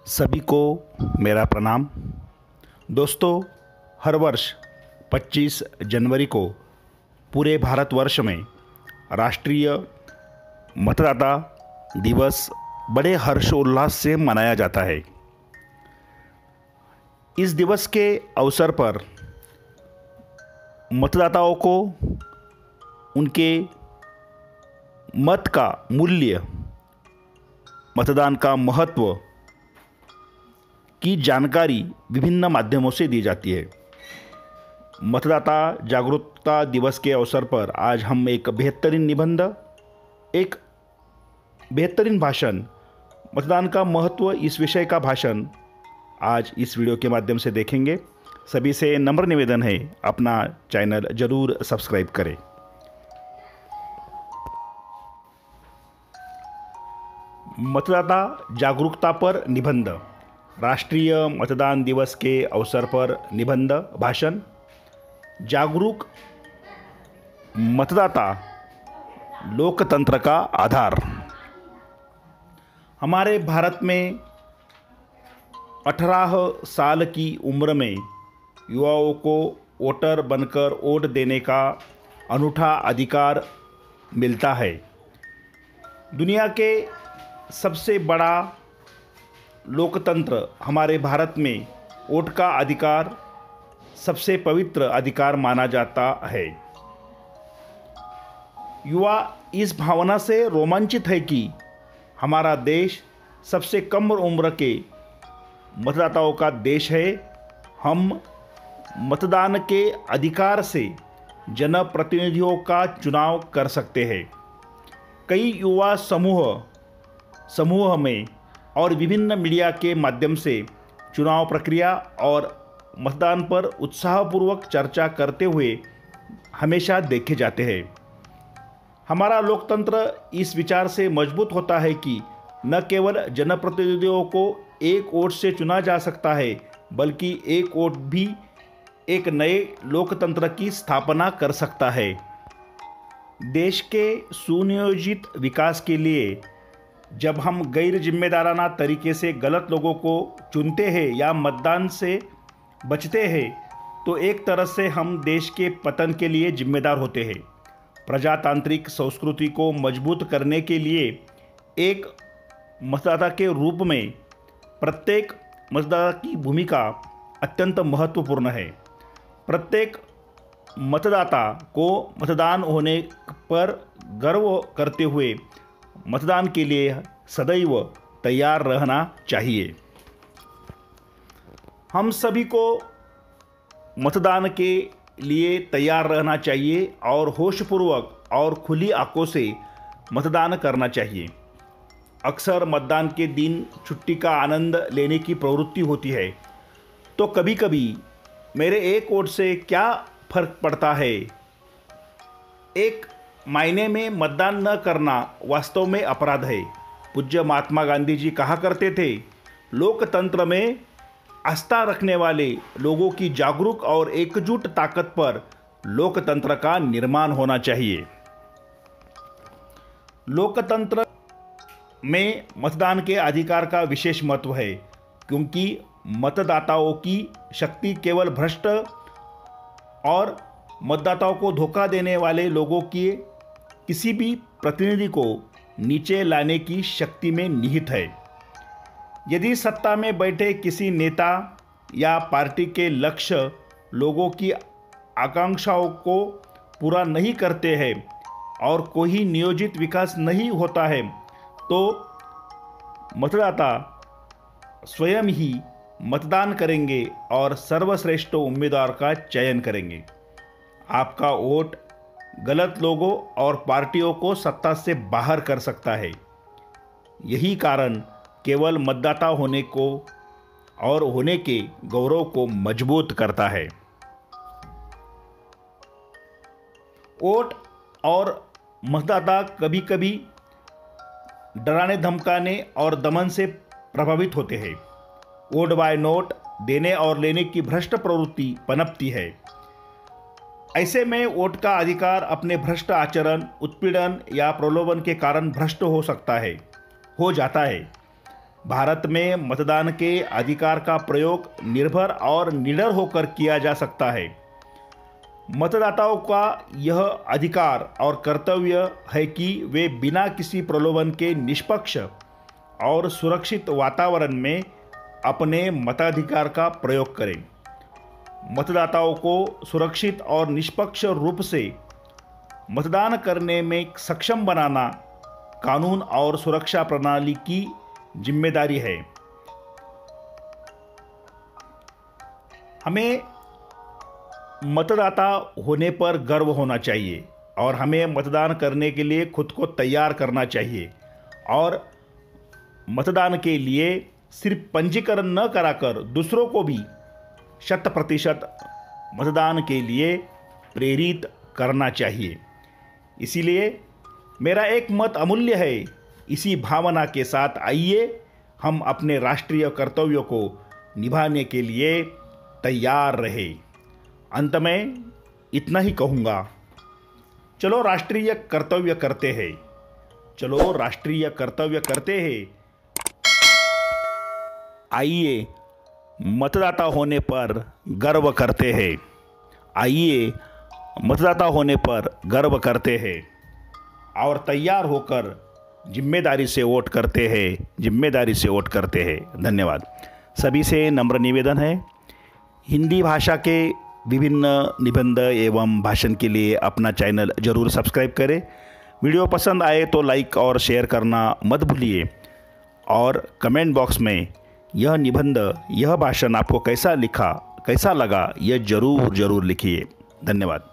सभी को मेरा प्रणाम। दोस्तों, हर वर्ष 25 जनवरी को पूरे भारतवर्ष में राष्ट्रीय मतदाता दिवस बड़े हर्षोल्लास से मनाया जाता है। इस दिवस के अवसर पर मतदाताओं को उनके मत का मूल्य, मतदान का महत्व की जानकारी विभिन्न माध्यमों से दी जाती है। मतदाता जागरूकता दिवस के अवसर पर आज हम एक बेहतरीन निबंध, एक बेहतरीन भाषण, मतदान का महत्व, इस विषय का भाषण आज इस वीडियो के माध्यम से देखेंगे। सभी से नम्र निवेदन है, अपना चैनल जरूर सब्सक्राइब करें। मतदाता जागरूकता पर निबंध, राष्ट्रीय मतदान दिवस के अवसर पर निबंध भाषण। जागरूक मतदाता लोकतंत्र का आधार। हमारे भारत में 18 साल की उम्र में युवाओं को वोटर बनकर वोट देने का अनूठा अधिकार मिलता है। दुनिया के सबसे बड़ा लोकतंत्र हमारे भारत में वोट का अधिकार सबसे पवित्र अधिकार माना जाता है। युवा इस भावना से रोमांचित है कि हमारा देश सबसे कम उम्र के मतदाताओं का देश है। हम मतदान के अधिकार से जनप्रतिनिधियों का चुनाव कर सकते हैं। कई युवा समूह में और विभिन्न मीडिया के माध्यम से चुनाव प्रक्रिया और मतदान पर उत्साहपूर्वक चर्चा करते हुए हमेशा देखे जाते हैं। हमारा लोकतंत्र इस विचार से मजबूत होता है कि न केवल जनप्रतिनिधियों को एक वोट से चुना जा सकता है, बल्कि एक वोट भी एक नए लोकतंत्र की स्थापना कर सकता है। देश के सुनियोजित विकास के लिए जब हम गैर जिम्मेदाराना तरीके से गलत लोगों को चुनते हैं या मतदान से बचते हैं, तो एक तरह से हम देश के पतन के लिए जिम्मेदार होते हैं। प्रजातांत्रिक संस्कृति को मजबूत करने के लिए एक मतदाता के रूप में प्रत्येक मतदाता की भूमिका अत्यंत महत्वपूर्ण है। प्रत्येक मतदाता को मतदान होने पर गर्व करते हुए मतदान के लिए सदैव तैयार रहना चाहिए। हम सभी को मतदान के लिए तैयार रहना चाहिए और होशपूर्वक और खुली आंखों से मतदान करना चाहिए। अक्सर मतदान के दिन छुट्टी का आनंद लेने की प्रवृत्ति होती है, तो कभी कभी मेरे एक वोट से क्या फर्क पड़ता है। एक मायने में मतदान न करना वास्तव में अपराध है। पूज्य महात्मा गांधी जी कहा करते थे, लोकतंत्र में आस्था रखने वाले लोगों की जागरूक और एकजुट ताकत पर लोकतंत्र का निर्माण होना चाहिए। लोकतंत्र में मतदान के अधिकार का विशेष महत्व है, क्योंकि मतदाताओं की शक्ति केवल भ्रष्ट और मतदाताओं को धोखा देने वाले लोगों की किसी भी प्रतिनिधि को नीचे लाने की शक्ति में निहित है। यदि सत्ता में बैठे किसी नेता या पार्टी के लक्ष्य लोगों की आकांक्षाओं को पूरा नहीं करते हैं और कोई नियोजित विकास नहीं होता है, तो मतदाता स्वयं ही मतदान करेंगे और सर्वश्रेष्ठ उम्मीदवार का चयन करेंगे। आपका वोट गलत लोगों और पार्टियों को सत्ता से बाहर कर सकता है। यही कारण केवल मतदाता होने को और होने के गौरव को मजबूत करता है। वोट और मतदाता कभी कभी डराने, धमकाने और दमन से प्रभावित होते हैं। वोट बाय नोट देने और लेने की भ्रष्ट प्रवृत्ति पनपती है। ऐसे में वोट का अधिकार अपने भ्रष्ट आचरण, उत्पीड़न या प्रलोभन के कारण भ्रष्ट हो जाता है। भारत में मतदान के अधिकार का प्रयोग निर्भर और निडर होकर किया जा सकता है। मतदाताओं का यह अधिकार और कर्तव्य है कि वे बिना किसी प्रलोभन के निष्पक्ष और सुरक्षित वातावरण में अपने मताधिकार का प्रयोग करें। मतदाताओं को सुरक्षित और निष्पक्ष रूप से मतदान करने में सक्षम बनाना कानून और सुरक्षा प्रणाली की जिम्मेदारी है। हमें मतदाता होने पर गर्व होना चाहिए और हमें मतदान करने के लिए खुद को तैयार करना चाहिए और मतदान के लिए सिर्फ पंजीकरण न कराकर दूसरों को भी 100% मतदान के लिए प्रेरित करना चाहिए। इसीलिए मेरा एक मत अमूल्य है। इसी भावना के साथ आइए हम अपने राष्ट्रीय कर्तव्यों को निभाने के लिए तैयार रहे। अंत में इतना ही कहूँगा, चलो राष्ट्रीय कर्तव्य करते हैं, चलो राष्ट्रीय कर्तव्य करते हैं। आइए मतदाता होने पर गर्व करते हैं, आइए मतदाता होने पर गर्व करते हैं और तैयार होकर जिम्मेदारी से वोट करते हैं, जिम्मेदारी से वोट करते हैं। धन्यवाद। सभी से नम्र निवेदन है, हिंदी भाषा के विभिन्न निबंध एवं भाषण के लिए अपना चैनल ज़रूर सब्सक्राइब करें। वीडियो पसंद आए तो लाइक और शेयर करना मत भूलिए और कमेंट बॉक्स में यह निबंध, यह भाषण आपको कैसा लगा, यह ज़रूर लिखिए। धन्यवाद।